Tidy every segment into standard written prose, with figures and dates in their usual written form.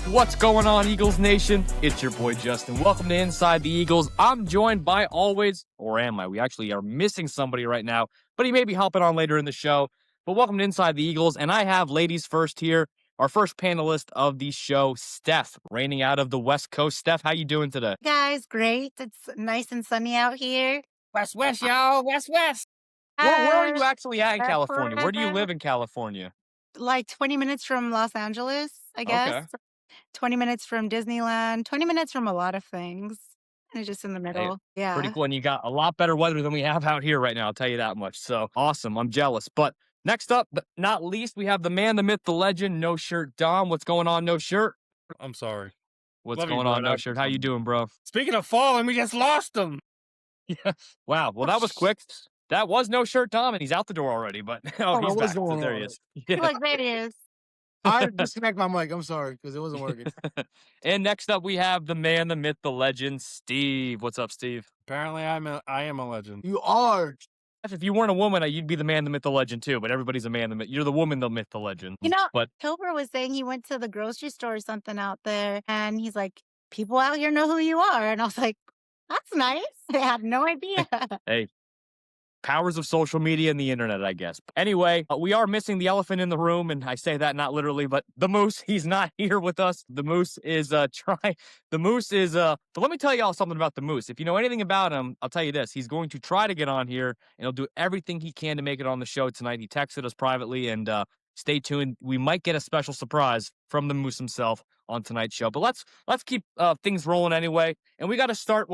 What's going on, Eagles Nation? It's your boy Justin. Welcome to Inside the Eagles. I'm joined by always, or am I? We actually are missing somebody right now, but he may be hopping on later in the show. But welcome to Inside the Eagles, and I have ladies first here. Our first panelist of the show, Steph, reigning out of the West Coast. Steph, how you doing today? Guys, great. It's nice and sunny out here. West, y'all. West. Where are you actually at in California? Where do you Forever. live in California? Like 20 minutes from Los Angeles, I guess. Okay. 20 minutes from Disneyland, 20 minutes from a lot of things. And it's just in the Hey, middle. Yeah. pretty cool. And you got a lot better weather than we have out here right now, I'll tell you that much. So awesome. I'm jealous. But next up, but not least, we have the man, the myth, the legend, No Shirt Dom. What's going on, No Shirt? I'm sorry. What's Love you, going on, bro. No Shirt? How you doing, bro? Speaking of falling, we just lost him. Yeah. Wow. Well, that was quick. That was No Shirt Dom, and he's out the door already. But oh, he's what's back. So going there on? he is. Yeah. Look, there it is. I disconnect my mic. I'm sorry because it wasn't working. And next up, we have the man, the myth, the legend, Steve. What's up, Steve? Apparently, I am a legend. You are. If you weren't a woman, you'd be the man, the myth, the legend too. But everybody's a man, the myth. You're the woman, the myth, the legend. You know, But Pilber was saying he went to the grocery store or something out there, and he's like, people out here know who you are. And I was like, that's nice. I had no idea. hey, powers of social media and the internet, I guess. Anyway, we are missing the elephant in the room, and I say that not literally, but the Moose, he's not here with us. The Moose is but let me tell y'all something about the Moose. If you know anything about him, I'll tell you this. He's going to try to get on here, and he'll do everything he can to make it on the show tonight. He texted us privately, and stay tuned. We might get a special surprise from the Moose himself on tonight's show. But let's keep things rolling anyway, and we got to start,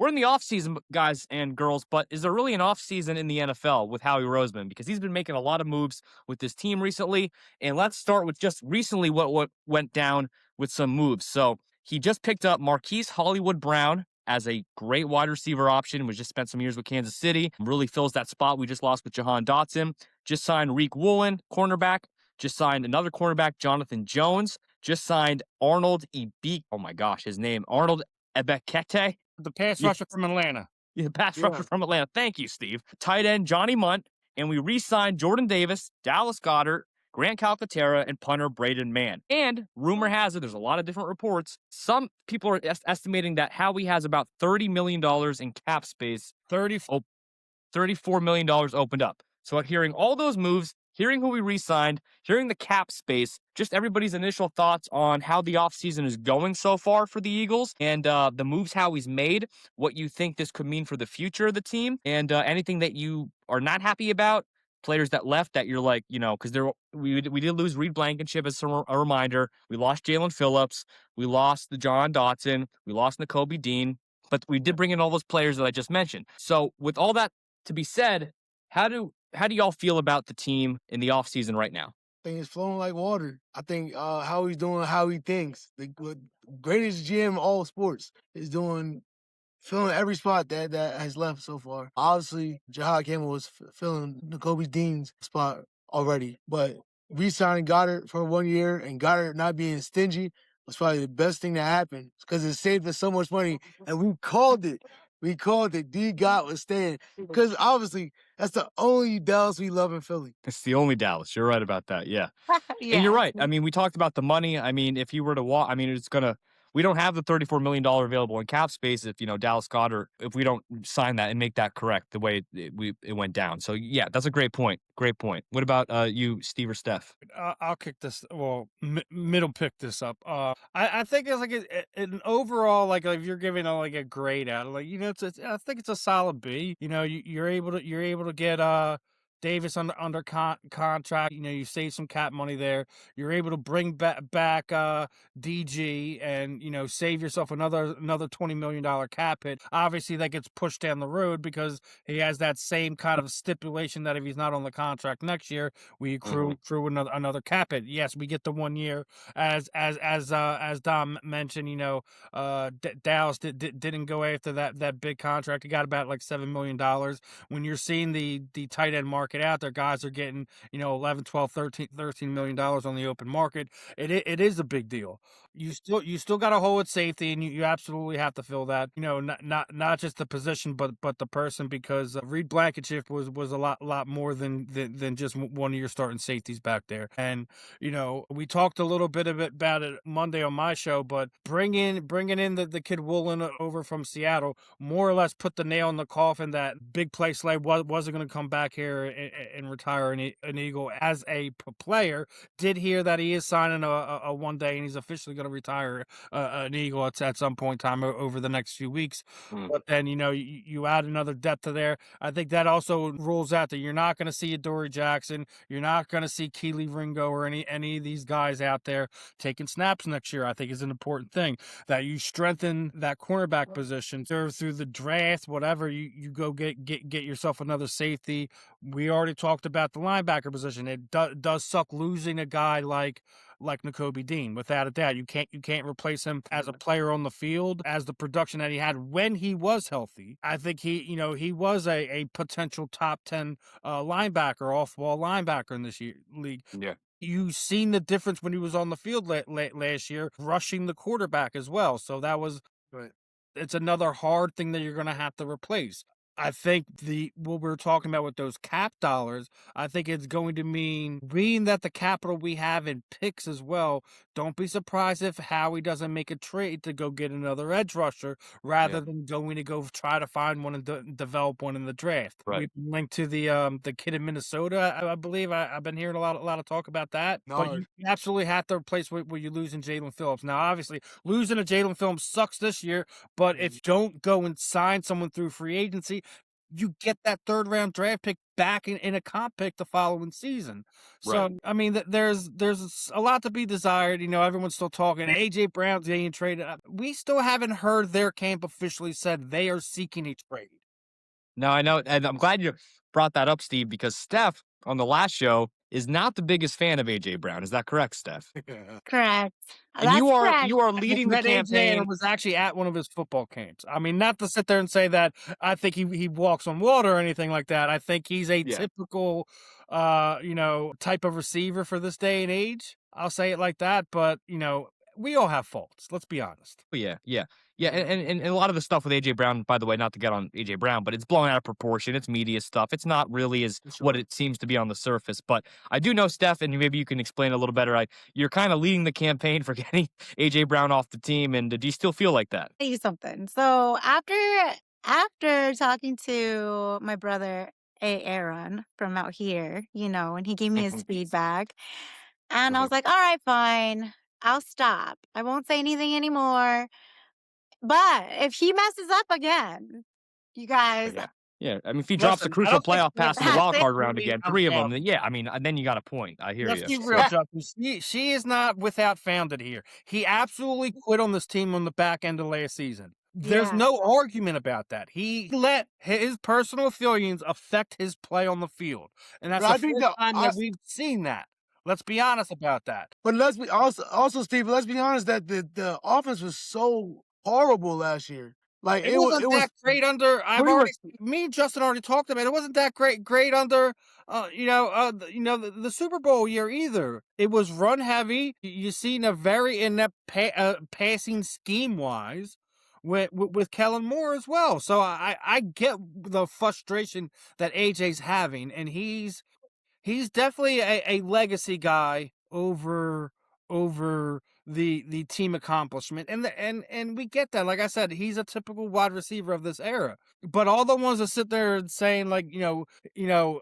we're in the offseason, guys and girls, but is there really an offseason in the NFL with Howie Roseman? Because he's been making a lot of moves with this team recently. And let's start with just recently what went down with some moves. So he just picked up Marquise Hollywood Brown as a great wide receiver option. We just spent some years with Kansas City. Really fills that spot we just lost with Jahan Dotson. Just signed Reek Woolen, cornerback. Just signed another cornerback, Jonathan Jones. Just signed Arnold oh my gosh, his name, Arnold Ebekete. The pass rusher from Atlanta. Yeah, the pass rusher from Atlanta. Thank you, Steve. Tight end Johnny Munt, and we re-signed Jordan Davis, Dallas Goedert, Grant Calcaterra, and punter Braden Mann. And rumor has it, there's a lot of different reports. Some people are estimating that Howie has about $30 million in cap space. $34 million opened up. So hearing all those moves, hearing who we re-signed, hearing the cap space, just everybody's initial thoughts on how the offseason is going so far for the Eagles and the moves Howie's made, what you think this could mean for the future of the team, and anything that you are not happy about, players that left that you're like, because we did lose Reed Blankenship as a reminder. We lost Jalen Phillips. We lost the John Dotson. We lost Nakobe Dean. But we did bring in all those players that I just mentioned. So with all that to be said, how do y'all feel about the team in the offseason right now? I think it's flowing like water. I think how he's doing, how he thinks. The greatest GM in all sports is filling every spot that has left so far. Obviously, Jahad Campbell was filling Nakobe Dean's spot already, but re-signing Goddard for 1 year and Goddard not being stingy was probably the best thing that happened because it saved us so much money, and we called it. We called it. D. Gott was staying because obviously that's the only Dallas we love in Philly. It's the only Dallas. You're right about that. Yeah. Yeah. And you're right. I mean, we talked about the money. I mean, if you were to walk, we don't have the $34 million available in cap space if, Dallas Goedert, if we don't sign that and make that correct the way it went down. So, yeah, that's a great point. Great point. What about you, Steve or Steph? I'll kick this. Well, middle pick this up. I think it's like an overall, like if you're giving a grade out, I think it's a solid B. You're able to get Davis under contract. You save some cap money there. You're able to bring back DG and save yourself another $20 million cap hit. Obviously, that gets pushed down the road because he has that same kind of stipulation that if he's not on the contract next year, we accrue another cap hit. Yes, we get the 1 year as Dom mentioned. Dallas didn't go after that big contract. He got about like $7 million. When you're seeing the tight end market out there. Guys are getting, 11, 12, $13 million on the open market. It is a big deal. You still got to hold at safety, and you absolutely have to fill that. Not just the position, but the person, because Reed Blankenship was a lot more than just one of your starting safeties back there. And we talked a little bit about it Monday on my show, but bringing in the kid Woolen over from Seattle more or less put the nail in the coffin that Big Play Slay wasn't going to come back here and retire an Eagle as a player. Did hear that he is signing a 1 day, and he's officially going to retire an Eagle at some point in time over the next few weeks. But then, you add another depth to there. I think that also rules out that you're not going to see a Dory Jackson. You're not going to see Keely Ringo or any of these guys out there taking snaps next year. I think is an important thing, that you strengthen that cornerback position through the draft, whatever. You go get yourself another safety. We already talked about the linebacker position. It does suck losing a guy like Nakobe Dean, without a doubt. You can't replace him as a player on the field, as the production that he had when he was healthy. I think he was a potential top 10 linebacker, off-ball linebacker in this league. Yeah. You've seen the difference when he was on the field last year, rushing the quarterback as well. So that was Right. It's another hard thing that you're going to have to replace. I think what we're talking about with those cap dollars, I think it's going to mean, being that the capital we have in picks as well, don't be surprised if Howie doesn't make a trade to go get another edge rusher rather than going to go try to find one and develop one in the draft. Right. We've been linked to the kid in Minnesota, I believe. I've been hearing a lot of talk about that. But No. you absolutely have to replace where you're losing Jalen Phillips. Now, obviously, losing a Jalen Phillips sucks this year, but if you don't go and sign someone through free agency, you get that 3rd round draft pick back in a comp pick the following season. So, Right. I mean, there's a lot to be desired. Everyone's still talking. AJ Brown's getting traded. We still haven't heard their camp officially said they are seeking a trade. No, I know, and I'm glad you brought that up, Steve, because Steph on the last show is not the biggest fan of AJ Brown. Is that correct, Steph? Correct. And you That's are correct. leading the Met AJ campaign. and was actually at one of his football camps. I mean, not to sit there and say that I think he walks on water or anything like that. I think he's a typical, type of receiver for this day and age. I'll say it like that. But, we all have faults. Let's be honest. Yeah. And a lot of the stuff with AJ Brown, by the way, not to get on AJ Brown, but it's blown out of proportion. It's media stuff. It's not really as what it seems to be on the surface. But I do know, Steph, and maybe you can explain a little better. You're kind of leading the campaign for getting AJ Brown off the team. And do you still feel like that? Tell you something. So after talking to my brother Aaron from out here, and he gave me his feedback, and I was like, all right, fine, I'll stop. I won't say anything anymore. But if he messes up again, you guys, Yeah. I mean, if he drops a Listen, I crucial don't think playoff pass in the that's wild it. card round again, 3 of them, unfounded. then yeah, I mean, then you got a point. I hear Let's you. be real, Justin. She is not without founded here. He absolutely quit on this team on the back end of last season. There's Yeah. no argument about that. He let his personal feelings affect his play on the field, and that's But I the think first that time that we've seen that. Let's be honest about that. But let's be also, Steve. Let's be honest that the offense was so horrible last year. Like It wasn't that great under. Me and Justin already talked about it. It wasn't that great under. The Super Bowl year either. It was run heavy. You seen a very inept passing scheme wise with Kellen Moore as well. So I get the frustration that AJ's having, and he's definitely a legacy guy over the team accomplishment, and we get that. Like I said, he's a typical wide receiver of this era. But all the ones that sit there and saying like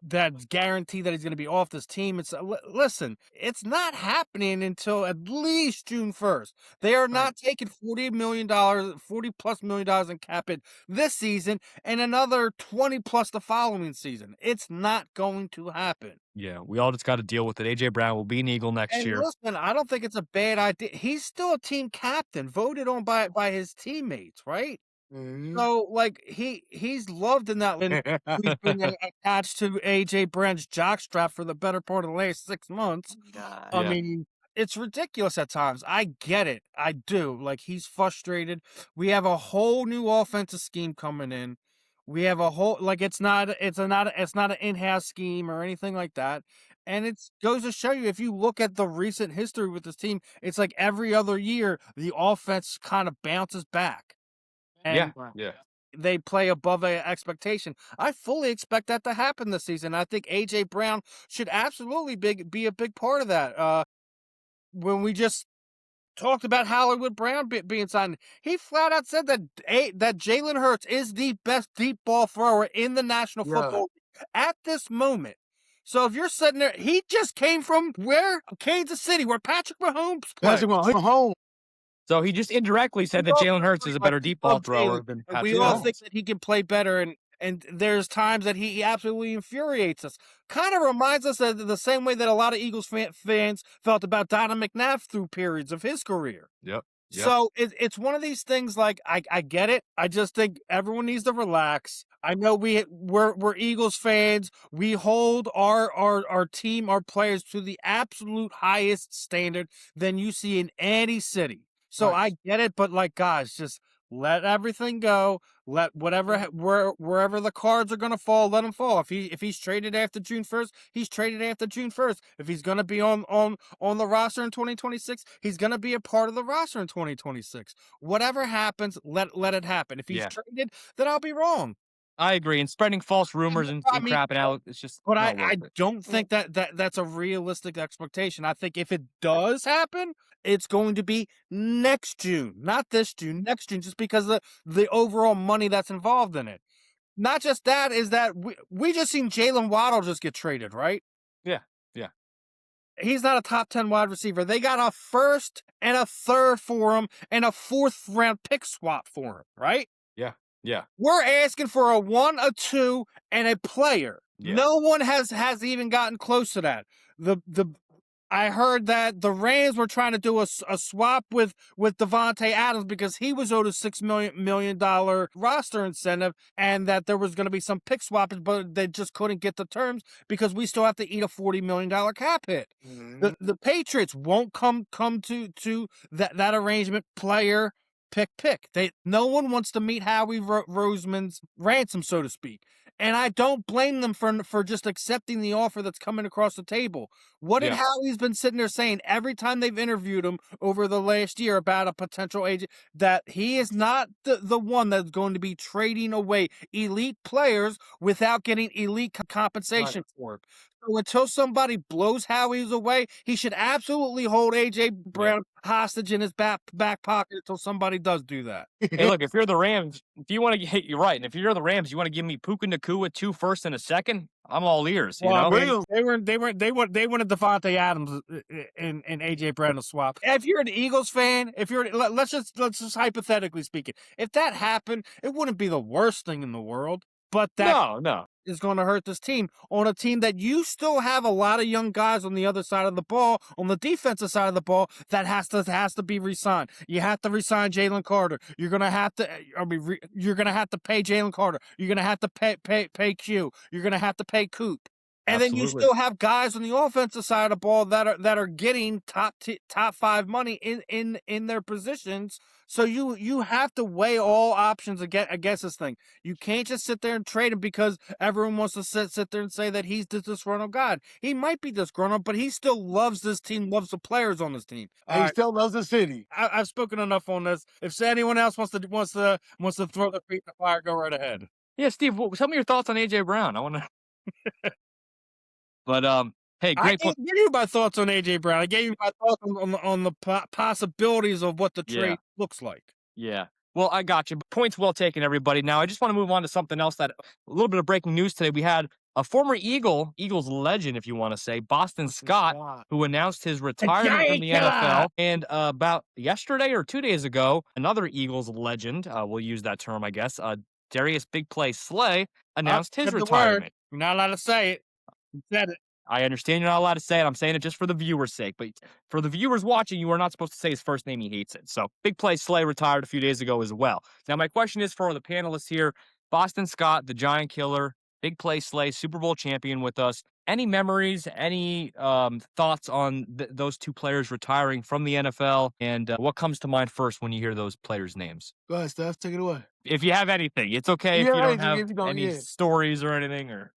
that's guaranteed that he's going to be off this team. It's listen, it's not happening until at least June 1st. They are not taking $40 plus million in cap hit this season and another 20 plus the following season. It's not going to happen. Yeah, we all just got to deal with it. AJ Brown will be an Eagle next And year. listen, I don't think it's a bad idea. He's still a team captain, voted on by his teammates, right? Mhm. So, like, he's loved in that. We've been attached to AJ Brown's jockstrap for the better part of the last 6 months. God. I mean, it's ridiculous at times. I get it. I do. Like, he's frustrated. We have a whole new offensive scheme coming in. We have a whole like it's not an in-house scheme or anything like that. And it goes to show you, if you look at the recent history with this team, it's like every other year the offense kind of bounces back Yeah, and yeah. they play above expectation. I fully expect that to happen this season. I think AJ Brown should absolutely be a big part of that. When we just talked about Hollywood Brown being signed, he flat out said that Jalen Hurts is the best deep ball thrower in the National Football League at this moment. So if you're sitting there, he just came from where? Kansas City, where Patrick Mahomes plays. Patrick Mahomes. So he just indirectly said that Jalen Hurts is a better deep ball thrower than Patrick We all Mahomes. think that he can play better, and there's times that he absolutely infuriates us. Kind of reminds us of the same way that a lot of Eagles fans felt about Donovan McNabb through periods of his career. Yep. So it's one of these things. Like I get it. I just think everyone needs to relax. I know we're Eagles fans. We hold our team, our players to the absolute highest standard than you see in any city. So I get it, but like, guys, just let everything go. Let wherever the cards are gonna fall, let them fall. If he's traded after June 1st, he's traded after June 1st. If he's gonna be on the roster in 2026, he's gonna be a part of the roster in 2026. Whatever happens, let it happen. If he's traded, then I'll be wrong. I agree. And spreading false rumors and crap and out, it's just But not I worth it. don't think that's a realistic expectation. I think if it does happen, it's going to be next June, not this June, next June, just because of the overall money that's involved in it. Not just that, is that we just seen Jalen Waddle just get traded, right? Yeah, yeah. He's not a top 10 wide receiver. They got a first and a third for him and a 4th round pick swap for him, right? Yeah, yeah. We're asking for a 1, a 2, and a player. Yeah. No one has even gotten close to that. I heard that the Rams were trying to do a swap with Devontae Adams because he was owed a $6 million roster incentive, and that there was going to be some pick swapping, but they just couldn't get the terms because we still have to eat a $40 million cap hit. Mm-hmm. The Patriots won't come to that arrangement. Player pick. No one wants to meet Howie Roseman's ransom, so to speak. And I don't blame them for just accepting the offer that's coming across the table. What did Howie's been sitting there saying every time they've interviewed him over the last year about a potential agent? That he is not the one that's going to be trading away elite players without getting elite compensation for him. So until somebody blows Howie's away, he should absolutely hold AJ Brown hostage in his back pocket until somebody does do that. Hey, look, if you're the Rams, if you want to get, you're right. And if you're the Rams, you want to give me Puka Nacua 2 firsts and a second, I'm all ears. You know, they wanted Devontae Adams and AJ Brown to swap. If you're an Eagles fan, let's just hypothetically speaking, if that happened, it wouldn't be the worst thing in the world. But that no. is going to hurt this team, on a team that you still have a lot of young guys on the other side of the ball, on the defensive side of the ball, that has to be re-signed. You have to re-sign Jalen Carter. You're going to have to you're going to have to pay Jalen Carter. You're going to have to pay Q. You're going to have to pay Coop. And then you still have guys on the offensive side of the ball that are getting top 5 money in their positions. So you have to weigh all options against this thing. You can't just sit there and trade him because everyone wants to sit there and say that he's this disgruntled guy. He might be disgruntled, but he still loves this team, loves the players on this team. And he still loves the city. I've spoken enough on this. If anyone else wants to throw their feet in the fire, go right ahead. Yeah, Steve, tell me your thoughts on AJ Brown. I want to. But hey, great point. I gave you my thoughts on AJ Brown. I gave you my thoughts on the possibilities of what the trade looks like. Yeah. Well, I got you. Points well taken, everybody. Now, I just want to move on to something else. That a little bit of breaking news today. We had a former Eagles legend, if you want to say, Boston Scott, who announced his retirement from the NFL. And about yesterday or 2 days ago, another Eagles legend, we'll use that term, I guess, Darius Big Play Slay, announced his retirement. You're not allowed to say it. You said it. I understand you're not allowed to say it. I'm saying it just for the viewers' sake. But for the viewers watching, you are not supposed to say his first name. He hates it. So Big Play Slay retired a few days ago as well. Now, my question is for the panelists here. Boston Scott, the Giant Killer, Big Play Slay, Super Bowl champion with us. Any memories, any thoughts on those two players retiring from the NFL, and what comes to mind first when you hear those players' names? Go ahead, Steph. Take it away. If you have anything, it's okay if Yeah, you don't anything have if you don't. any Yeah. stories or anything, or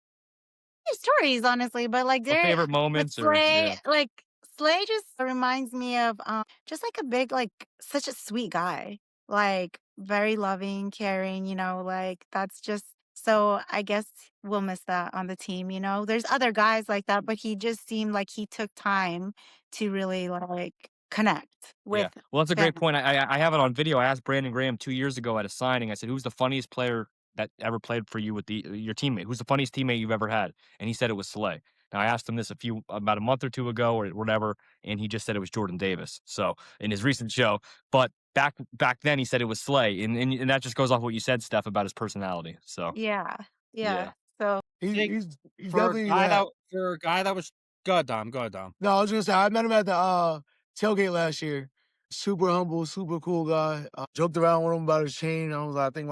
Stories, honestly, but like or they're favorite with moments, or Slay, yeah. like Slay just reminds me of just like a big, like such a sweet guy, like very loving, caring, like that's just so I guess we'll miss that on the team. There's other guys like that, but he just seemed like he took time to really like connect Yeah. with Well, that's a great fans. point. I have it on video. I asked Brandon Graham 2 years ago at a signing. I said, "Who's the funniest player that ever played for you with your teammate? Who's the funniest teammate you've ever had?" And he said it was Slay. Now I asked him this about a month or two ago or whatever, and he just said it was Jordan Davis. So in his recent show, but back then he said it was Slay, and that just goes off what you said, Steph, about his personality. So Yeah. Yeah. yeah. So Think He's for a definitely guy that. that was go ahead, Dom. Go ahead, Dom. No, I was gonna say I met him at the tailgate last year. Super humble, super cool guy. Joked around with him about his chain. I was like, I think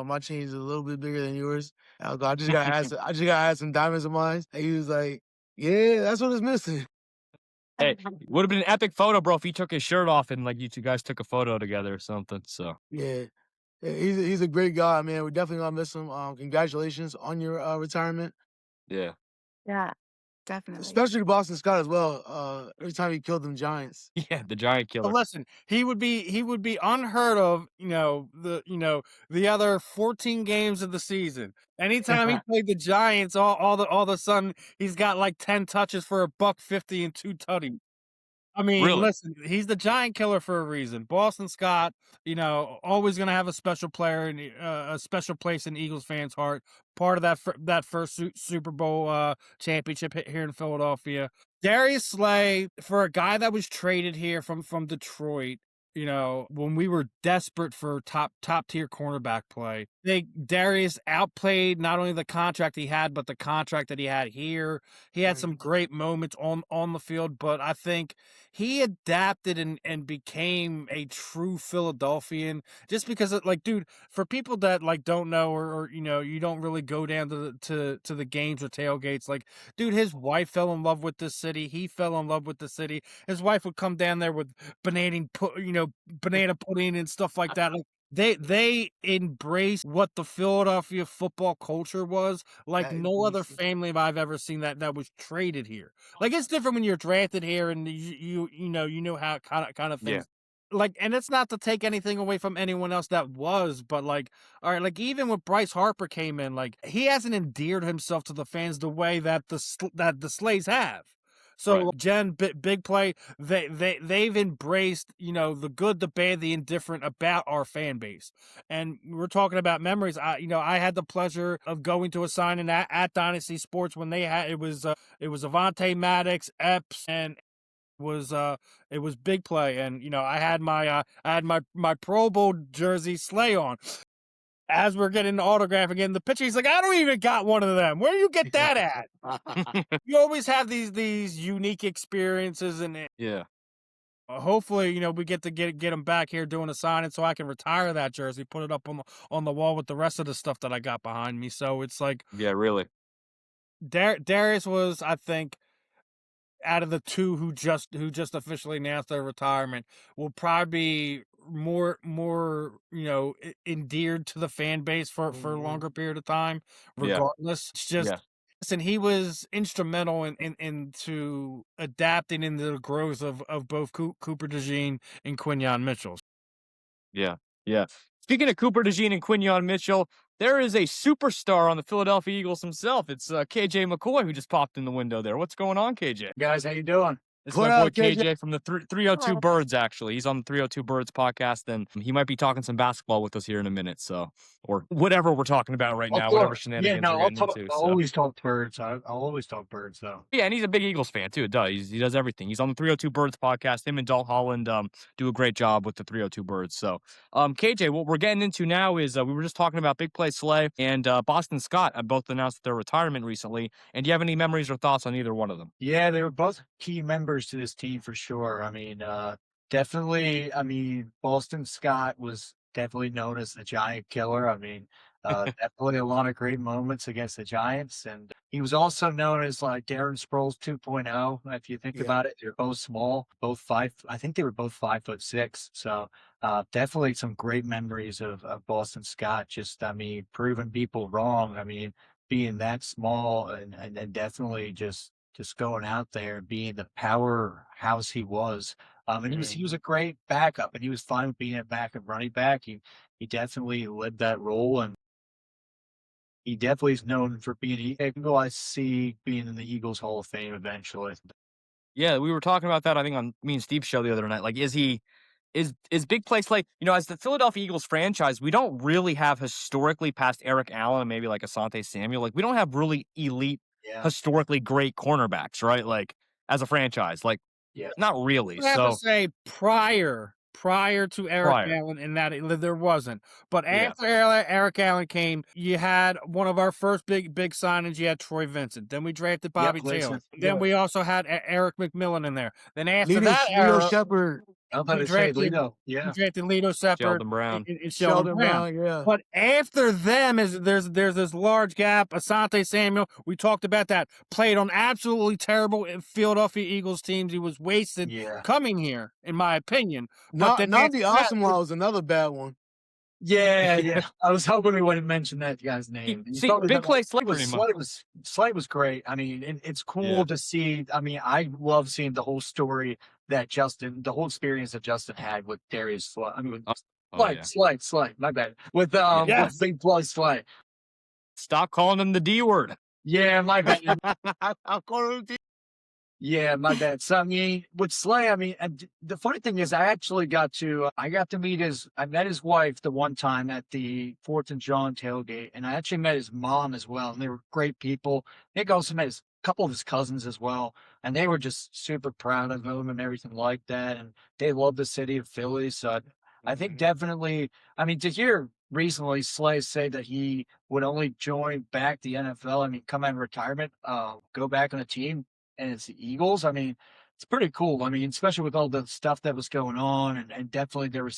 my chain is a little bit bigger than yours. I was like, I just gotta add some diamonds of mine. And he was like, yeah, that's what it's missing. Hey, would have been an epic photo, bro, if he took his shirt off and like you two guys took a photo together or something. So Yeah. Yeah, he's a great guy, man. We're definitely gonna miss him. Congratulations on your retirement, yeah. yeah, definitely. especially to Boston Scott as well. Every time he killed them Giants. Yeah, the giant But killer. listen, he would be unheard of, the other 14 games of the season. Anytime he played the Giants, all of a sudden he's got like 10 touches for a buck 50 and 2 tutties. I mean, Really? listen, he's the giant killer for a reason. Boston Scott, always going to have a special player and a special place in Eagles fans' heart. Part of that first Super Bowl championship here in Philadelphia. Darius Slay, for a guy that was traded here from Detroit, when we were desperate for top tier cornerback play, Darius outplayed not only the contract he had, but the contract that he had here. He had some great moments on the field, but I think he adapted and became a true Philadelphian just because dude, for people that like don't know or you don't really go down to the games or tailgates, like, dude, his wife fell in love with this city. He fell in love with the city. His wife would come down there with banana pudding and stuff like that. Like, they embraced what the Philadelphia football culture was like That is no other decent. family I've ever seen that was traded here. Like, it's different when you're drafted here and you know how kind of Yeah. things, like, and it's not to take anything away from anyone else that was, but like, all right, like even when Bryce Harper came in, like he hasn't endeared himself to the fans the way that the Slays have. So Right. Jen, big play. They've embraced, the good, the bad, the indifferent about our fan base. And we're talking about memories. I had the pleasure of going to a signing at Dynasty Sports when they had it was Avante Maddox, Epps, and it was big play. And I had my Pro Bowl jersey Slay on. As we're getting the autograph again, the pitcher, he's like, I don't even got one of them. Where do you get that at? You always have these unique experiences, and Yeah. hopefully, we get to get him back here doing a signing, so I can retire that jersey, put it up on the wall with the rest of the stuff that I got behind me. So it's like Yeah, really. Darius was, I think, out of the two who just officially announced their retirement, will probably be more endeared to the fan base for a longer period of time. Yeah. Regardless, it's just, Yeah. listen, he was instrumental into adapting into the growth of both Cooper DeJean and Quinyon Mitchell. Yeah. Yeah. Speaking of Cooper DeJean and Quinyon Mitchell, there is a superstar on the Philadelphia Eagles himself. It's KJ McCoy who just popped in the window there. What's going on, KJ? Guys, how you doing? This is What my boy up, KJ? KJ from the 302 Hello. Birds, actually. He's on the 302 Birds podcast, and he might be talking some basketball with us here in a minute. So, or whatever we're talking about right now, whatever shenanigans No, we're I'll getting talk. into. I'll So, always talk birds. I'll always talk birds, though. yeah, and he's a big Eagles fan too. Duh, he does everything. He's on the 302 Birds podcast. Him and Dalt Holland do a great job with the 302 Birds. So, KJ, what we're getting into now is we were just talking about Big Play Slay and Boston Scott. Both announced their retirement recently. And do you have any memories or thoughts on either one of them? Yeah, they were both key members to this team for sure. I mean, definitely. I mean, Boston Scott was definitely known as the giant killer. I mean, Definitely a lot of great moments against the Giants. And he was also known as like Darren Sproles 2.0. If you think Yeah. about it, they're both small, both five. I think they were both 5'6". So definitely some great memories of Boston Scott. Just, I mean, proving people wrong. I mean, being that small and definitely just going out there and being the powerhouse he was. And he was a great backup, and he was fine with being a backup running back. He definitely lived that role, and he definitely is known for being I see being in the Eagles Hall of Fame eventually. Yeah, we were talking about that, I think, on me and Steve's show the other night. Like, is big play Slay, as the Philadelphia Eagles franchise, we don't really have historically past Eric Allen and maybe like Asante Samuel. Like, we don't have really elite, Yeah, historically great cornerbacks, right? Like, as a franchise, like, yeah, not really. I have to So say prior to Eric prior, Allen, in that there wasn't. But yeah, after Eric Allen came, you had one of our first big signings. You had Troy Vincent. Then we drafted yep, Bobby Taylor. listen, Then we also had Eric McMillan in there. Then after that Lito era, Shepard, I'm about we to say drafted Lito, we yeah, drafted Lito Shepard Sheldon Brown. and Sheldon Sheldon Brown. Brown, yeah. But after them is there's this large gap. Asante Samuel, we talked about that, played on absolutely terrible Philadelphia Eagles teams. He was wasted yeah, coming here, in my opinion. But Not then not after the that, awesome law was another bad one. yeah, yeah. I was hoping we wouldn't mention that guy's name. You See, told me big that play Slay pretty much. Slade was great. I mean, it's cool Yeah. to see. I mean, I love seeing the whole story that the whole experience that Justin had with Darius Slade. I mean, with Oh yeah. Slade. My bad. With yes, big play Slade. Stop calling him the D word. Yeah, my bad. I'll call him Yeah, my bad. So I mean, with Slay, I mean, and the funny thing is, I got to I met his wife the one time at the 4th and John tailgate, and I actually met his mom as well, and they were great people. Nick also met a couple of his cousins as well, and they were just super proud of him and everything like that, and they love the city of Philly. So I think definitely, I mean, to hear recently Slay say that he would only join back the NFL, I mean, come out of retirement, go back on a team and it's the Eagles. I mean, it's pretty cool. I mean, especially with all the stuff that was going on, and definitely there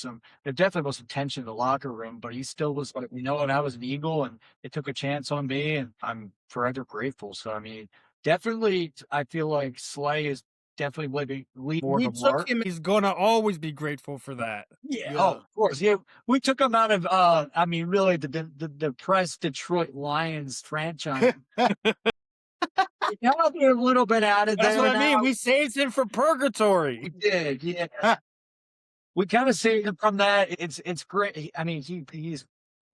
definitely was some tension in the locker room, but he still was like, and I was an Eagle, and they took a chance on me, and I'm forever grateful. So, I mean, definitely, I feel like Slay is definitely leaving more of we a took mark. him. He's gonna always be grateful for that. Yeah. Oh, Yeah. of course. Yeah, we took him out of. I mean, really, the depressed Detroit Lions franchise. Now they're a little bit out of That's there what I mean. now. We saved him for purgatory. We did, yeah. We kind of saved him from that. It's great. I mean, he's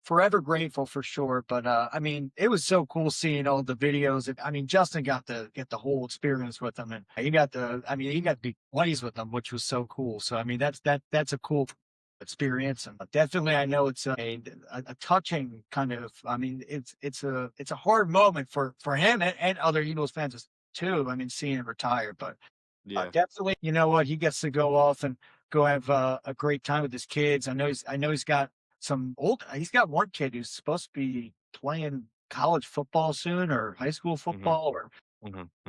forever grateful for sure. But I mean, it was so cool seeing all the videos. I mean, Justin got to get the whole experience with them, and he got to be buddies with them, which was so cool. So I mean, that's a cool experience, and definitely I know it's a touching kind of. I mean, it's a hard moment for him and other Eagles fans too. I mean, seeing him retire, but Yeah. definitely, you know what? He gets to go off and go have a great time with his kids. I know he's got he's got one kid who's supposed to be playing college football soon or high school football or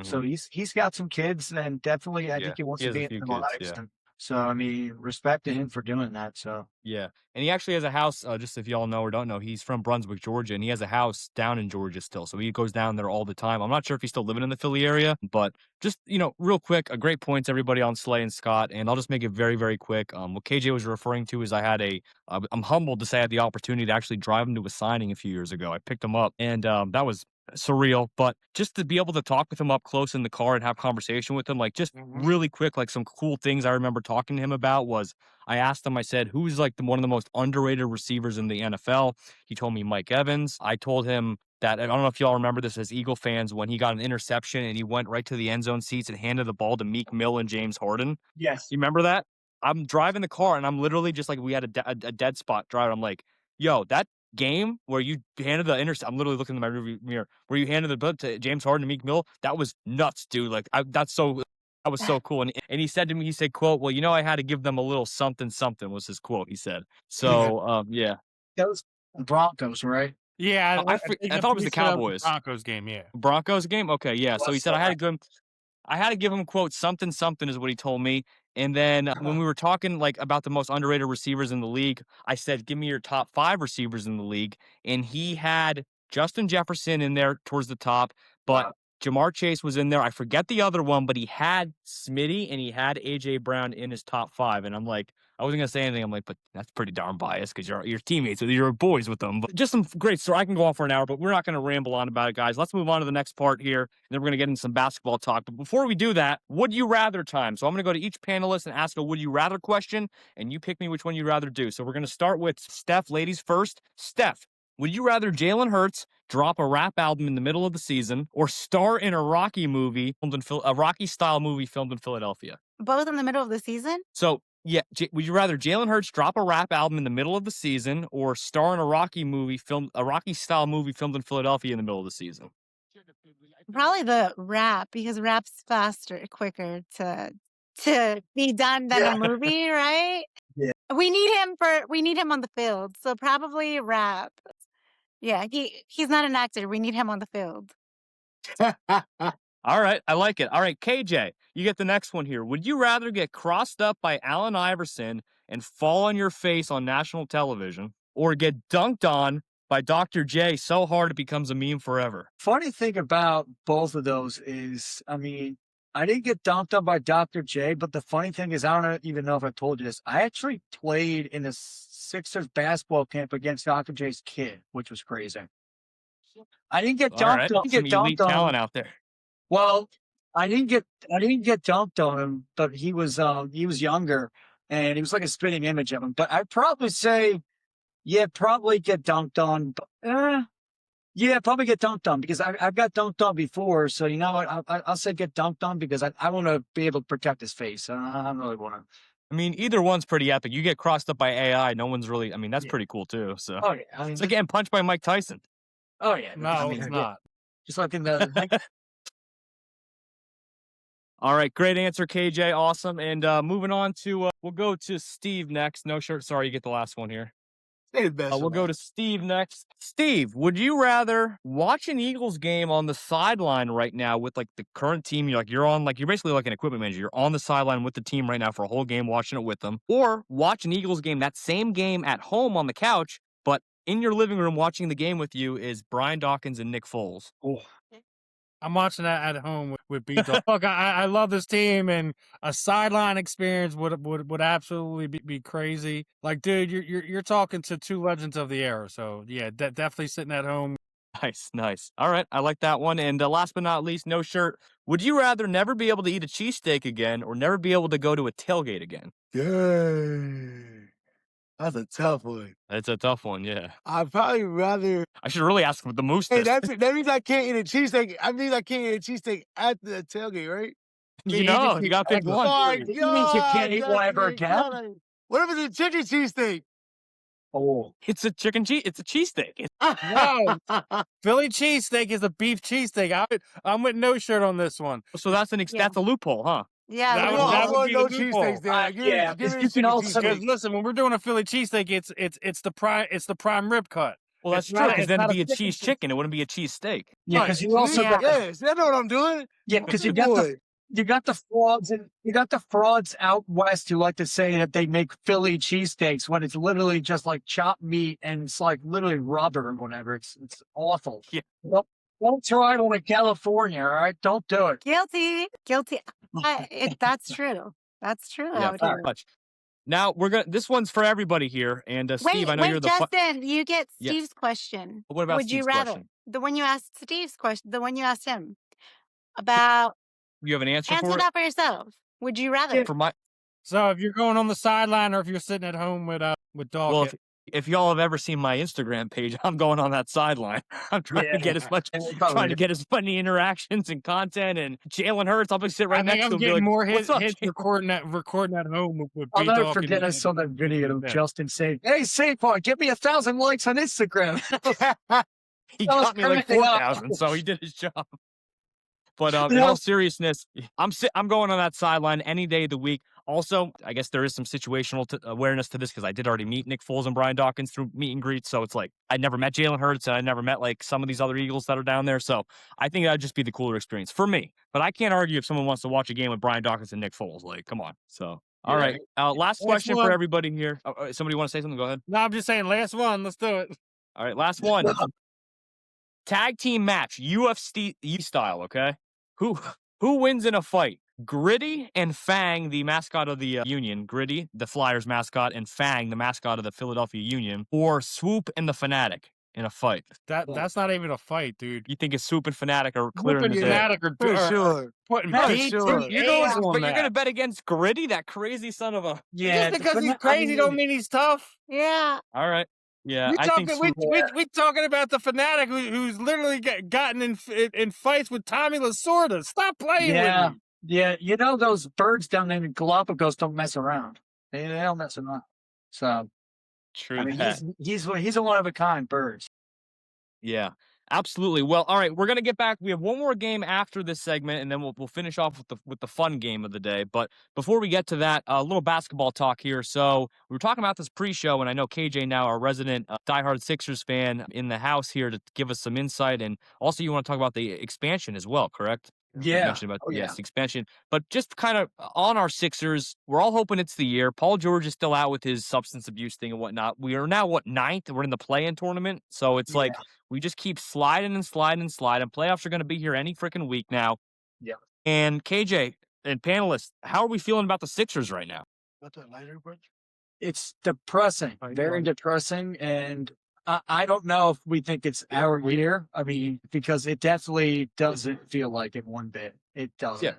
so he's got some kids, and definitely I Yeah. think he wants He to has a be in few their kids, lives. yeah. And so I mean, respect to him for doing that. So Yeah, and he actually has a house, just if y'all know or don't know, he's from Brunswick, Georgia, and he has a house down in Georgia still, so he goes down there all the time. I'm not sure if he's still living in the Philly area, but just, real quick, a great points, everybody, on Slay and Scott, and I'll just make it very, very quick. What KJ was referring to is I'm humbled to say I had the opportunity to actually drive him to a signing a few years ago. I picked him up, and that was surreal, but just to be able to talk with him up close in the car and have conversation with him, like, just really quick, like, some cool things I remember talking to him about was I asked him, I said, who's like one of the most underrated receivers in the NFL? He told me Mike Evans. I told him that, I don't know if y'all remember this as Eagle fans, when he got an interception and he went right to the end zone seats and handed the ball to Meek Mill and James Harden. yes, You remember that? I'm driving the car and I'm literally just like, we had a dead spot driving. I'm like, yo, that game where you handed the intercept, I'm literally looking in my rearview mirror, where you handed the ball to James Harden and Meek Mill, that was nuts, dude. Like, that was so cool. And he said to me, he said, quote, well, I had to give them a little something, something was his quote, he said. So, yeah. that was Broncos, right? Yeah, I thought it was the Cowboys. Broncos game. Yeah. Broncos game? Okay, yeah. So he said I had to give him, quote, something, something is what he told me. And then when we were talking like about the most underrated receivers in the league, I said, give me your top 5 receivers in the league. And he had Justin Jefferson in there towards the top, but Jamar Chase was in there. I forget the other one, but he had Smitty and he had AJ Brown in his top 5. And I'm like, I wasn't gonna say anything. I'm like, but that's pretty darn biased because you're teammates, you're boys with them. But just some great story. I can go on for an hour, but we're not gonna ramble on about it, guys. Let's move on to the next part here, and then we're gonna get into some basketball talk. But before we do that, would you rather time? So I'm gonna go to each panelist and ask a would you rather question, and you pick me which one you'd rather do. So we're gonna start with Steph, ladies first. Steph, would you rather Jalen Hurts drop a rap album in the middle of the season or star in a Rocky movie a Rocky style movie filmed in Philadelphia? Both in the middle of the season? So, yeah, would you rather Jalen Hurts drop a rap album in the middle of the season or star in a Rocky style movie filmed in Philadelphia in the middle of the season? Probably the rap, because rap's quicker to be done than a movie, right? Yeah. We need him on the field. So probably rap. Yeah, he's not an actor. We need him on the field. All right, I like it. All right, KJ, you get the next one here. Would you rather get crossed up by Allen Iverson and fall on your face on national television or get dunked on by Dr. J so hard it becomes a meme forever? Funny thing about both of those is, I mean, I didn't get dunked on by Dr. J, but the funny thing is, I don't even know if I told you this. I actually played in a Sixers basketball camp against Dr. J's kid, which was crazy. I didn't get dunked All right, on. some elite talent out there. Well, I didn't get dunked on him, but he was younger and he was like a spitting image of him. But I'd probably say, yeah, probably get dunked on. Yeah, probably get dunked on because I've got dunked on before. So you know what? I'll say get dunked on because I want to be able to protect his face. I don't really want to. I mean, either one's pretty epic. You get crossed up by AI, no one's really. I mean, that's pretty cool too. So Oh yeah, I mean, it's like getting punched by Mike Tyson. oh yeah. No, I mean, it's yeah, not. just like in the. All right, great answer, KJ. Awesome. And moving on to, we'll go to Steve next. No shirt. Sorry, you get the last one here. Say the best. We'll go to Steve next. Steve, would you rather watch an Eagles game on the sideline right now with like the current team? You're basically like an equipment manager. You're on the sideline with the team right now for a whole game, watching it with them, or watch an Eagles game, that same game at home on the couch, but in your living room watching the game with you is Brian Dawkins and Nick Foles. Oh. I'm watching that at home with B-Dog. Look, I love this team, and a sideline experience would absolutely be crazy. Like, dude, you're talking to two legends of the era. So yeah, definitely sitting at home. Nice. All right, I like that one. And last but not least, no shirt. Would you rather never be able to eat a cheesesteak again or never be able to go to a tailgate again? Dang. That's a tough one. It's a tough one, yeah. I'd probably rather. I should really ask for the moose. Hey, that means I can't eat a cheesesteak. I mean, I can't eat a cheesesteak at the tailgate, right? You got to pick one. Oh my It means you can't eat one ever again? What if it's a chicken cheesesteak? Oh, It's a cheesesteak. Wow. Philly cheesesteak is a beef cheesesteak. I'm with no shirt on this one. So that's that's a loophole, huh? Yeah, That we would- all- that would want be no the loophole. cheesesteaks there. Give yeah, me because a you can chicken also- Because cheesesteak. listen, when we're doing a Philly cheesesteak, it's the prime rib cut. Well, that's It's true, not- because it's then not it'd a be a chicken cheese chicken. It wouldn't be a cheese steak. yeah, because you also Yeah. got Yes, I know what I'm doing. because you Good got boy. you got the frauds and you got the frauds out west who like to say that they make Philly cheesesteaks when it's literally just like chopped meat and it's like literally rubber and whatever. It's awful. Yeah. Don't try it in California, all right? Don't do it. Guilty. That's true. That's true. Yeah, out pretty here. much. Now this one's for everybody here. And Steve, I know you're the. Justin, you get Yeah. Steve's question. What about Would you Steve's rather question? the one you asked Steve's question, the one you asked him about? You have an answer Answer for it? that for yourself. Would you rather? For my So if you're going on the sideline or if you're sitting at home with dog, well, if y'all have ever seen my Instagram page, I'm going on that sideline. I'm trying to get as much, trying to get as many interactions and content. And Jalen Hurts, I'll be sitting right I think next I'm to him. getting Be like, more "What's up, hits Jalen?" recording at home with I'll never B-Dog forget I and- saw that video of Yeah. Justin saying, "Hey, Saquon, give me 1,000 likes on Instagram." He That was got me like crazy. 4,000, so he did his job. But in Yeah. all seriousness, I'm going on that sideline any day of the week. Also, I guess there is some situational awareness to this because I did already meet Nick Foles and Brian Dawkins through meet and greets. So it's like I never met Jalen Hurts and I never met like some of these other Eagles that are down there. So I think that'd just be the cooler experience for me. But I can't argue if someone wants to watch a game with Brian Dawkins and Nick Foles. Like, come on. So, all right. Last question for everybody here. Somebody want to say something? Go ahead. No, I'm just saying, last one. Let's do it. All right, last one. Tag team match, UFC style. Okay, who wins in a fight? Gritty and Fang, the mascot of the Union. Gritty, the Flyers mascot, and Fang, the mascot of the Philadelphia Union, or Swoop and the Fanatic in a fight. That's not even a fight, dude. You think it's Swoop and Fanatic are clearing the day? Fanatic are For sure. putting For beats sure. and A's on But that. you're gonna bet against Gritty, that crazy son of a. Yeah, Just because he's crazy don't mean he's tough. Yeah. All right. Yeah, We I think talking, Swoop. we talking about the Fanatic who's literally gotten in fights with Tommy Lasorda. Stop playing with me. Yeah, you know those birds down there in Galapagos don't mess around. They don't mess around. So True I mean, that. he's a one of a kind bird. Yeah, absolutely. Well, all right, we're gonna get back. We have one more game after this segment, and then we'll finish off with the fun game of the day. But before we get to that, a little basketball talk here. So we were talking about this pre-show, and I know KJ now, our resident diehard Sixers fan, in the house here to give us some insight, and also you want to talk about the expansion as well, correct? You Yeah. mentioned about yes, expansion. But just kind of on our Sixers, we're all hoping it's the year. Paul George is still out with his substance abuse thing and whatnot. We are now ninth? We're in the play-in tournament, so it's like we just keep sliding and sliding and sliding. Playoffs are going to be here any freaking week now. Yeah. And KJ and panelists, how are we feeling about the Sixers right now? Got that lighter, bro? It's depressing, very depressing, and I don't know if we think it's our year. I mean, because it definitely doesn't feel like it one bit. It doesn't. Yeah.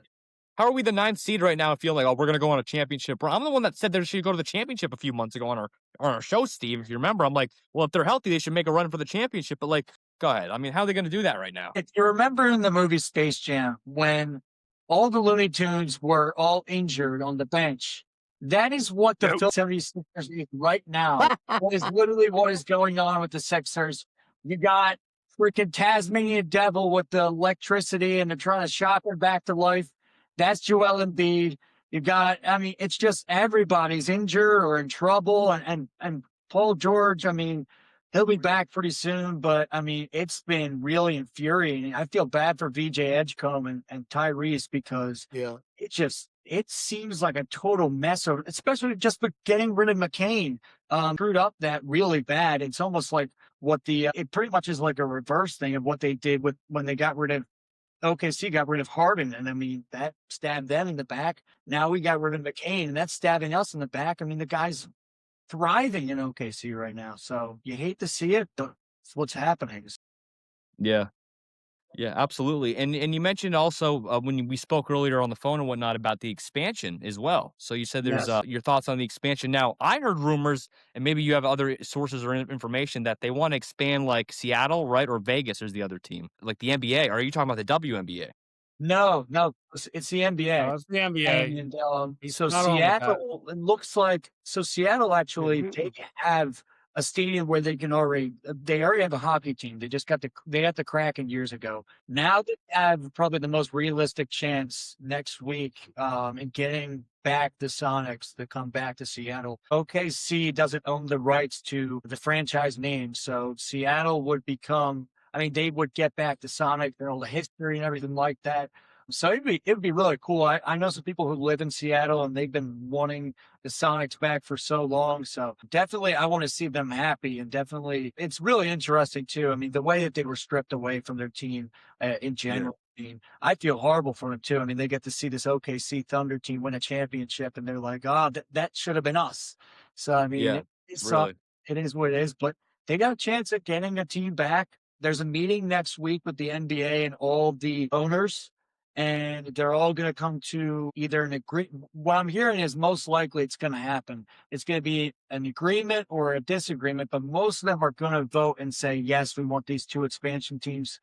How are we the 9th seed right now? I feel like, we're going to go on a championship run. I'm the one that said they should go to the championship a few months ago on our show, Steve. If you remember, I'm like, well, if they're healthy, they should make a run for the championship. But like, go ahead. I mean, how are they going to do that right now? If you remember in the movie Space Jam, when all the Looney Tunes were all injured on the bench, that is what the Philadelphia 76ers need right now. That is literally what is going on with the Sixers. You got freaking Tasmanian Devil with the electricity, and they're trying to shock her back to life. That's Joel Embiid. You got, I mean, it's just everybody's injured or in trouble. And Paul George, I mean, he'll be back pretty soon. But, I mean, it's been really infuriating. I feel bad for VJ Edgecombe and Tyrese because it seems like a total mess, especially just with getting rid of McCain. Screwed up that really bad. It's almost like it pretty much is like a reverse thing of what they did when they got rid of OKC, got rid of Harden. And I mean, that stabbed them in the back. Now we got rid of McCain, and that's stabbing us in the back. I mean, the guy's thriving in OKC right now. So you hate to see it, but it's what's happening. Yeah. Yeah, absolutely. And you mentioned also when we spoke earlier on the phone and whatnot about the expansion as well. So you said there's your thoughts on the expansion. Now, I heard rumors, and maybe you have other sources or information, that they want to expand like Seattle, right? Or Vegas is the other team, like the NBA. Or are you talking about the WNBA? No, it's the NBA. No, it's the NBA. And so Seattle, it looks like, Seattle actually, they have a stadium where they already have a hockey team. They just got the Kraken years ago. Now they have probably the most realistic chance next week in getting back the Sonics to come back to Seattle. OKC doesn't own the rights to the franchise name, so Seattle would become, I mean, they would get back the Sonic, all the history and everything like that. So it would be really cool. I know some people who live in Seattle, and they've been wanting the Sonics back for so long. So definitely I want to see them happy, and definitely it's really interesting too. I mean, the way that they were stripped away from their team in general. I mean, I feel horrible for them too. I mean, they get to see this OKC Thunder team win a championship, and they're like, that should have been us. So, I mean, it is what it is, but they got a chance at getting a team back. There's a meeting next week with the NBA and all the owners, and they're all going to come to either an agreement. What I'm hearing is most likely it's going to happen. It's going to be an agreement or a disagreement, but most of them are going to vote and say, yes, we want these two expansion teams,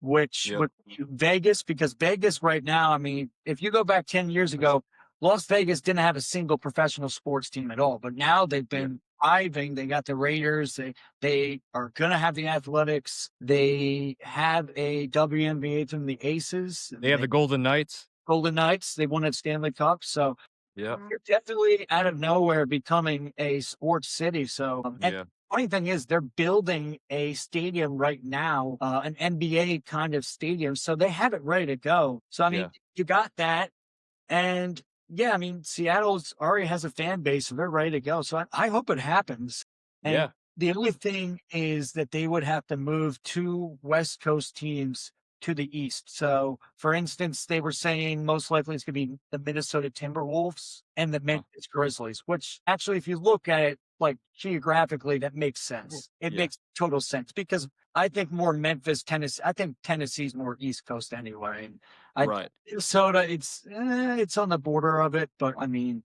which would be Vegas, because Vegas right now, I mean, if you go back 10 years ago, Las Vegas didn't have a single professional sports team at all, but now they've been thriving. They got the Raiders. They are going to have the Athletics. They have a WNBA team, the Aces. They have the Golden Knights. Golden Knights. They won a Stanley Cup. So Yeah. You're definitely out of nowhere becoming a sports city. So, and Yeah. funny thing is, they're building a stadium right now, an NBA kind of stadium. So they have it ready to go. So, I mean, Yeah. you got that. And yeah, I mean, Seattle's already has a fan base, so they're ready to go. So I hope it happens. And Yeah. the only thing is that they would have to move two West Coast teams to the East. So, for instance, they were saying most likely it's going to be the Minnesota Timberwolves and the Memphis Grizzlies, which actually, if you look at it like geographically, that makes sense. It Yeah. makes total sense because I think more Memphis, Tennessee. I think Tennessee's more East Coast anyway. And Right. Minnesota, it's on the border of it, but I mean,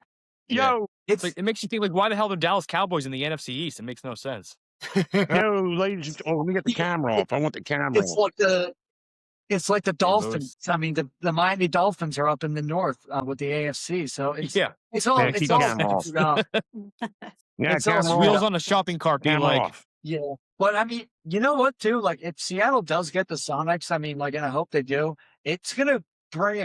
Yeah. it's Like, it makes you think, like, why the hell are the Dallas Cowboys in the NFC East? It makes no sense. No, ladies and let me get the camera off. I want the camera it's off. like the Hey, Dolphins. Moose. I mean, the Miami Dolphins are up in the north with the AFC, so it's Yeah. it's all Yeah, it's keep the all camera off. screwed up. Yeah, It's all camera It's screwed wheels up. on a shopping cart, be Camera like, off. Yeah, but I mean, you know what, too? Like, if Seattle does get the Sonics, I mean, like, and I hope they do, it's gonna bring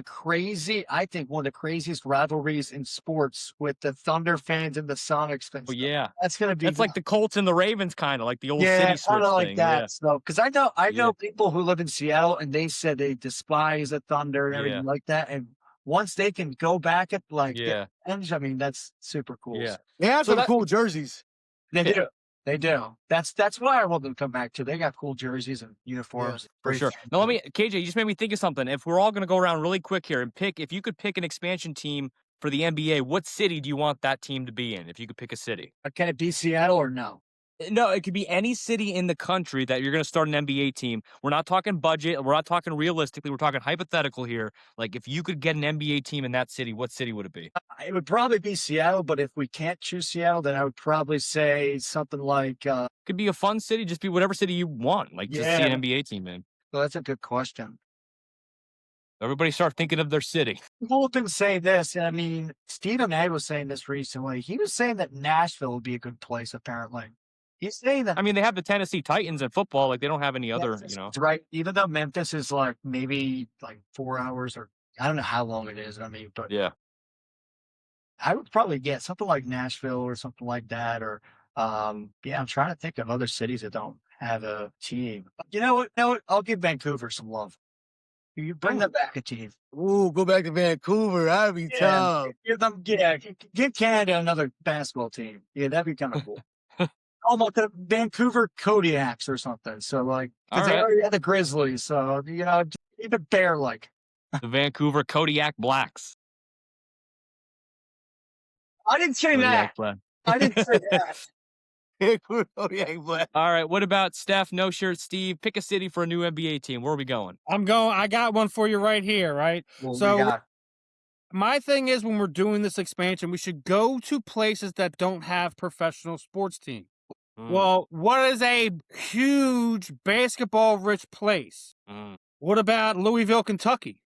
I think, one of the craziest rivalries in sports with the Thunder fans and the Sonics fans. oh, yeah. That's gonna be That's like the Colts and the Ravens, kind of like the old yeah, city kind switch of like thing. that. Yeah. So, because I know Yeah. people who live in Seattle, and they said they despise the Thunder and Yeah. everything like that. And once they can go back at like Yeah. I mean, that's super cool. Yeah. They have So some that- cool jerseys. They Yeah. do. They do. That's why I want them to come back too. They got cool jerseys and uniforms. For sure. Now, KJ, you just made me think of something. If we're all going to go around really quick here and if you could pick an expansion team for the NBA, what city do you want that team to be in? If you could pick a city. Can it be Seattle or no? No, it could be any city in the country that you're going to start an NBA team. We're not talking budget. We're not talking realistically. We're talking hypothetical here. Like, if you could get an NBA team in that city, what city would it be? It would probably be Seattle, but if we can't choose Seattle, then I would probably say something like. Could be a fun city. Just be whatever city you want. Like, to see an Yeah. NBA team in. Well, that's a good question. Everybody start thinking of their city. People have been saying this, and I mean, Stephen A. was saying this recently. He was saying that Nashville would be a good place, apparently. He's saying that. I mean, they have the Tennessee Titans in football. Like, they don't have any other, Memphis you know. is right. Even though Memphis is like maybe like 4 hours, or I don't know how long it is. I mean, but Yeah. I would probably get something like Nashville or something like that. Or yeah, I'm trying to think of other cities that don't have a team. You know what? I'll give Vancouver some love. You bring them back a team. Ooh, go back to Vancouver. That'd be tough. Give Canada another basketball team. Yeah, that'd be kind of cool. Almost the Vancouver Kodiaks or something. So like, because All they right. already had the Grizzlies, so even bear like. The Vancouver Kodiak Blacks. I didn't say Kodiak that. Black. I didn't say that. Vancouver Kodiak Black. All right. What about Steph, No Shirt Steve? Pick a city for a new NBA team. Where are we going? I got one for you right here, right? Well, So my thing is, when we're doing this expansion, we should go to places that don't have professional sports teams. Mm, Well, what is a huge basketball-rich place? mm. What about Louisville, Kentucky?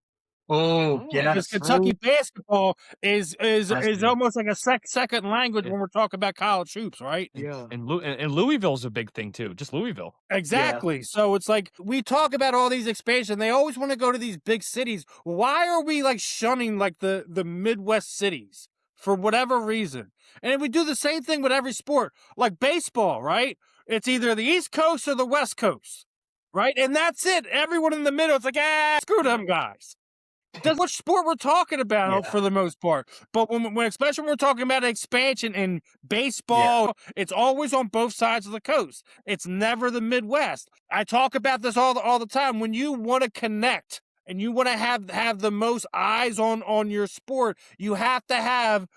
oh, Because yes. Kentucky basketball is That's almost like a second language Yeah. when we're talking about college hoops, right? Yeah. And Louisville's a big thing too. Just Louisville. Exactly. So it's like we talk about all these expansion. They always want to go to these big cities. Why are we like shunning like the Midwest cities for whatever reason? And we do the same thing with every sport, like baseball, right? It's either the East Coast or the West Coast, right? And that's it. Everyone in the middle, it's like, screw them guys. That's what sport we're talking about for the most part. But when especially when we're talking about expansion in baseball, it's always on both sides of the coast. It's never the Midwest. I talk about this all the time. When you want to connect and you want to have the most eyes on your sport, you have to have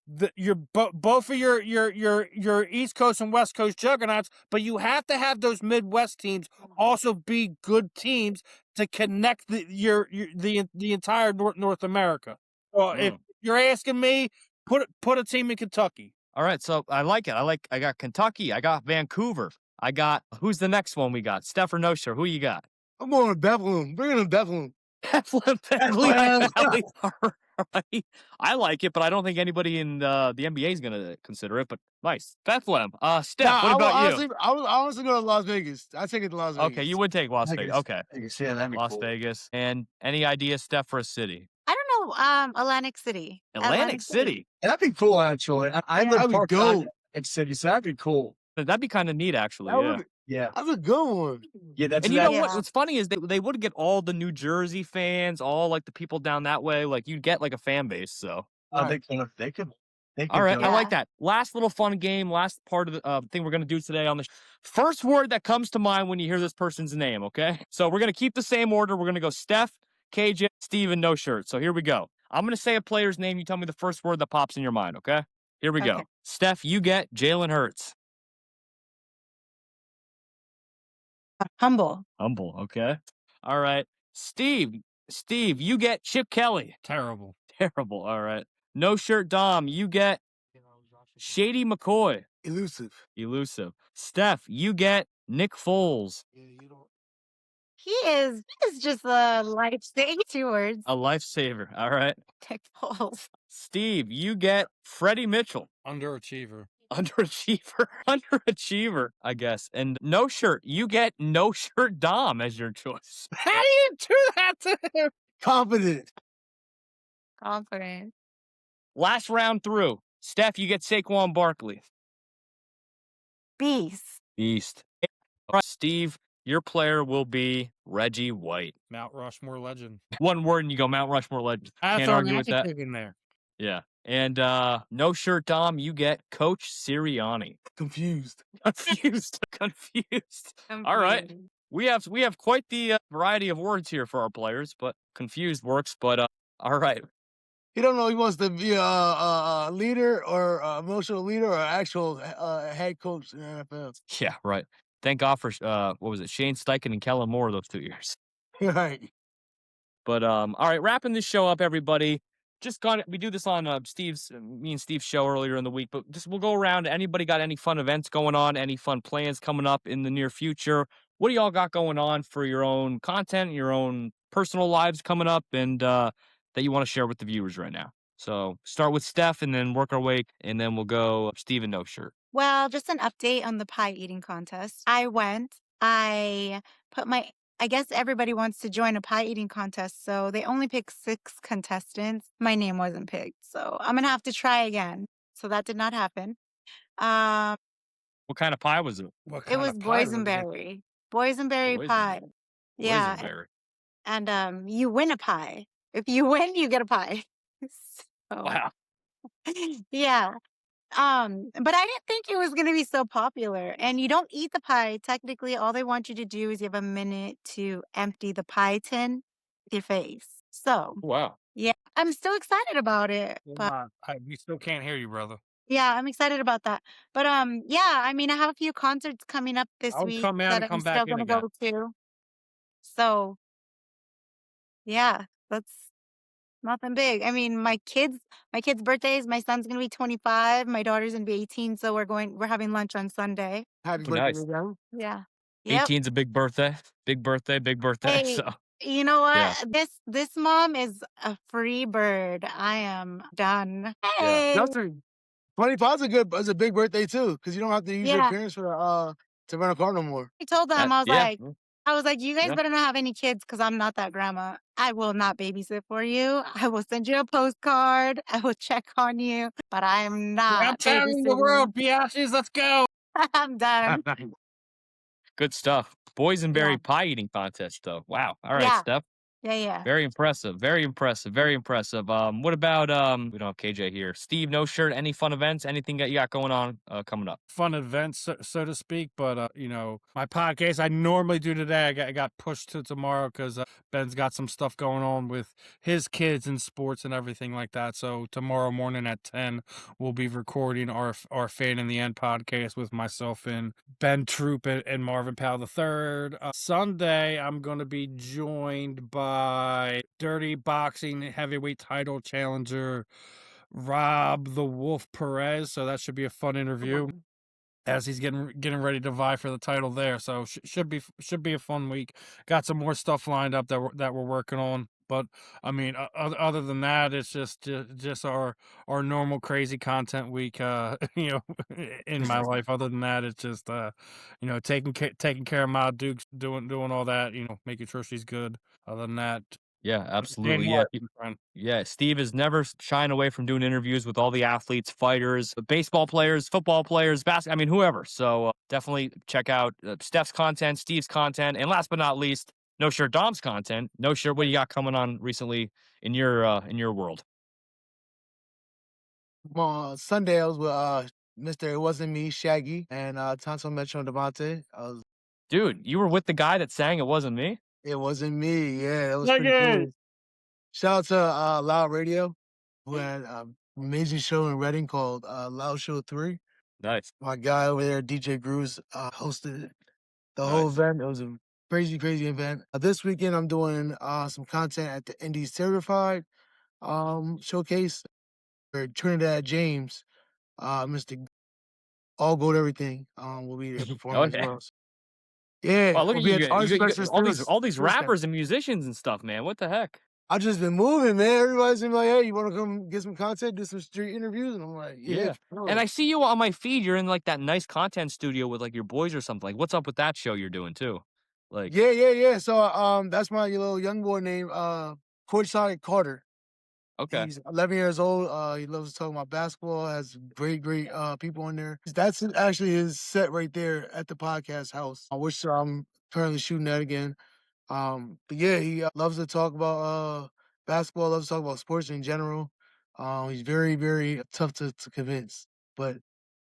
both of your East Coast and West Coast juggernauts, but you have to have those Midwest teams also be good teams to connect the entire North America. Well, if you're asking me, put a team in Kentucky. All right. So I like it. I got Kentucky. I got Vancouver. I got, who's the next one we got? Steph or No Shirt? Who you got? I'm going to Bethlehem. Bring in Bethlehem. Bethlehem. All right. I like it, but I don't think anybody in the NBA is going to consider it. But nice. Bethlehem. Steph, what about you? I would honestly go to Las Vegas. I take it to Las Vegas. Okay, you would take Las Vegas. Okay. Yeah, that'd be Las cool. Vegas. And any ideas, Steph, for a city? I don't Oh, Atlantic City. Atlantic City. That'd be cool, actually. I Yeah. live That'd be part dope. in city, so that'd be cool. That'd be kind of neat, actually. That Yeah. would, Yeah. that's a good one. Yeah, that's And you know what? Yeah. What's funny is they would get all the New Jersey fans, all like the people down that way. Like you'd get like a fan base. So Oh, Right. they could all right, do I it. like Yeah. that. Last little fun game, last part of the thing we're gonna do today on the first word that comes to mind when you hear this person's name. Okay, so we're gonna keep the same order. We're gonna go Steph, KJ, Steve, and no shirt. So here we go. I'm gonna say a player's name. You tell me the first word that pops in your mind. Okay, here we Okay. go. Steph, you get Jalen Hurts. Humble. Humble. Okay. All right. Steve, you get Chip Kelly. Terrible. Terrible. All right. No shirt Dom, you get Shady McCoy. Elusive. Elusive. Steph, you get Nick Foles. Yeah, you don't. He is just a life saving 2 words. A lifesaver. All right. Tick balls. Steve, you get Freddie Mitchell. Underachiever. Underachiever. Underachiever, I guess. And no shirt, you get no shirt Dom as your choice. How do you do that to him? Confident. Confident. Last round through. Steph, you get Saquon Barkley. Beast. Beast. All right, Steve, your player will be Reggie White. Mount Rushmore legend. One word and you go Mount Rushmore legend. I Can't throw an argue with that. adjective in there. Yeah. And no shirt Dom, you get Coach Sirianni. Confused. Confused. All right. Confused. We have quite the variety of words here for our players, but confused works. But all right. He don't know he wants to be a leader or a emotional leader or actual head coach in the NFL. Yeah, right. Thank God for what was it, Shane Steichen and Kellen Moore those 2 years. Right. But all right, wrapping this show up, everybody. We do this on me and Steve's show earlier in the week, but just we'll go around. Anybody got any fun events going on? Any fun plans coming up in the near future? What do y'all got going on for your own content, your own personal lives coming up, and that you want to share with the viewers right now? So start with Steph, and then work our way, and then we'll go Steve and no shirt. Well, just an update on the pie eating contest. I guess everybody wants to join a pie eating contest, so they only picked 6 contestants. My name wasn't picked, so I'm gonna have to try again. So that did not happen. What kind of pie was it? What It kind was of pie was it? boysenberry. Boysenberry pie. Yeah, Boysenberry. and you win a pie. If you win, you get a pie. So, Wow. yeah. But I didn't think it was gonna be so popular. And you don't eat the pie. Technically, all they want you to do is you have a minute to empty the pie tin with your face. So, Wow. yeah, I'm still excited about it. But We still can't hear you, brother. yeah, I'm excited about that. But yeah, I mean, I have a few concerts coming up this I would week come out that and I'm come still back in gonna again. go to. So, yeah, that's nothing big. I mean, my kids' birthdays, my son's gonna be 25, my daughter's gonna be 18, so we're having lunch on Sunday. Happy Oh, birthday, nice. again. Yeah. Yep. 18's a big birthday. Big birthday, big birthday. Hey, So you know what? yeah. This mom is a free bird. I am done. Yeah. Hey. Justin, 25 is a big birthday too, because you don't have to use your Yeah. parents for to rent a car no more. I told them, That- yeah. I was like, you guys Yeah. better not have any kids because I'm not that grandma. I will not babysit for you. I will send you a postcard. I will check on you, but I'm not I'm traveling the babysitting. world, Biatches. Let's go. I'm done. Good stuff. Yeah. Boysenberry pie eating contest, though. Wow. All right, Yeah. Steph. Yeah. Very impressive. Very impressive. Very impressive. What about we don't have KJ here. Steve, no shirt. Any fun events? Anything that you got going on coming up? Fun events, so to speak. But my podcast I normally do today, I got pushed to tomorrow because Ben's got some stuff going on with his kids and sports and everything like that. So tomorrow morning at 10, we'll be recording our Fan in the End podcast with myself and Ben Troop and Marvin Powell III. Sunday, I'm going to be joined by Dirty Boxing heavyweight title challenger Rob the Wolf Perez. So that should be a fun interview as he's getting ready to vie for the title there. So should be a fun week. Got some more stuff lined up that we're working on. But I mean, other than that, it's just our normal crazy content week. In my life. Other than that, it's just taking care of my Dukes, doing all that. Making sure she's good. Other than that, Yeah, Dan absolutely. Yeah, White, my friend. yeah. Steve is never shying away from doing interviews with all the athletes, fighters, baseball players, football players, I mean, whoever. So definitely check out Steph's content, Steve's content, and last but not least, No Shirt Dom's content. No Shirt, what do you got coming on recently in your world? Sunday I was with Mr. It Wasn't Me, Shaggy, and Tonto Metro Devontae. Dude, you were with the guy that sang "It Wasn't Me." It wasn't me. Yeah, that was pretty Nugget! cool. Shout out to Loud Radio, who had an amazing show in Reading called Loud Show 3. Nice, My guy over there, DJ Grooves, hosted the whole nice. event. It was a crazy, crazy event. This weekend, I'm doing some content at the Indies Certified showcase where Trinidad James, Mr. All Gold Everything, will be there performing as Okay. well. So, yeah, Wow, look we'll at be you! at the Art Special All these Studio. rappers and musicians and stuff, man. What the heck? I just been moving, man. Everybody's been like, "Hey, you want to come get some content, do some street interviews?" And I'm like, "Yeah, Yeah. for And sure." I see you on my feed. You're in like that nice content studio with like your boys or something. Like, what's up with that show you're doing too? Like, Yeah. So, that's my little young boy named Courtside Carter. okay, He's 11 years old. He loves talking about basketball. Has great people in there. That's actually his set right there at the podcast house. I wish I'm currently shooting that again. But yeah, he loves to talk about basketball. Loves to talk about sports in general. He's very, very tough to convince. But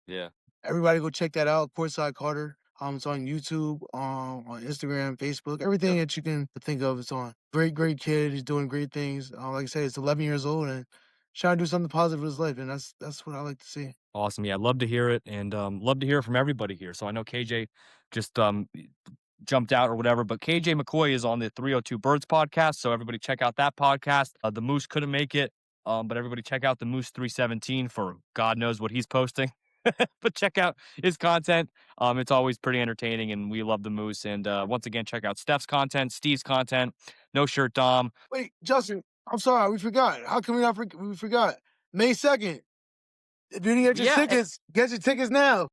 yeah, everybody go check that out. Courtside Carter. It's on YouTube, on Instagram, Facebook, everything yep. that you can think of. It's on. Great kid. He's doing great things. Like I said, he's 11 years old and trying to do something positive with his life, and that's what I like to see. Awesome. Yeah, love to hear it, and love to hear from everybody here. So I know KJ just jumped out or whatever, but KJ McCoy is on the 302 Birds podcast. So everybody check out that podcast. The Moose couldn't make it, but everybody check out the Moose 317 for God knows what he's posting. But check out his content. It's always pretty entertaining, and we love the Moose. And once again, check out Steph's content, Steve's content, No Shirt Dom. Wait, Justin, I'm sorry, we forgot. How come we forgot? May 2nd. If you didn't get your Yeah, tickets, get your tickets now.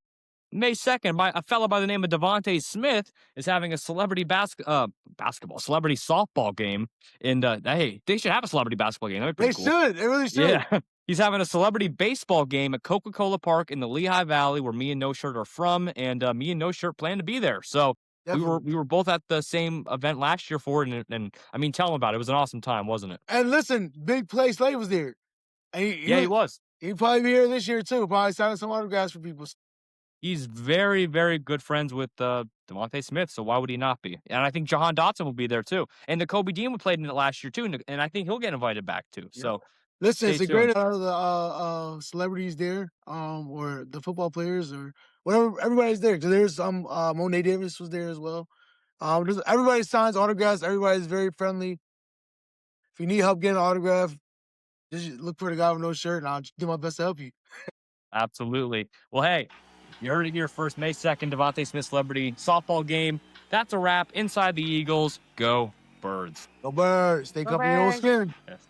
May 2nd, a fellow by the name of Devontae Smith is having a celebrity celebrity softball game. And hey, they should have a celebrity basketball game. That'd be They pretty cool. should. They really should. Yeah. He's having a celebrity baseball game at Coca-Cola Park in the Lehigh Valley, where me and No Shirt are from, and me and No Shirt plan to be there. So Definitely. we were both at the same event last year for it, and I mean, tell him about it. It was an awesome time, wasn't it? And listen, Big Play Slay was there. And Yeah, he was. He'll probably be here this year too. Probably signing some autographs for people. He's very, very good friends with Devontae Smith, so why would he not be? And I think Jahan Dotson will be there too. And the Kobe Dean played in it last year too, and I think he'll get invited back too. Yep. So Listen, stay it's a tuned. great out of the celebrities there, or the football players or whatever. Everybody's there. 'Cause there's Monet Davis was there as well. Everybody signs autographs. Everybody's very friendly. If you need help getting an autograph, just look for the guy with no shirt, and I'll do my best to help you. Absolutely. Well, hey, you heard it here first. May 2nd, Devontae Smith celebrity softball game. That's a wrap. Inside the Eagles, go Birds. Go Birds. Stay Go comfy in your own Birds. skin. Yes.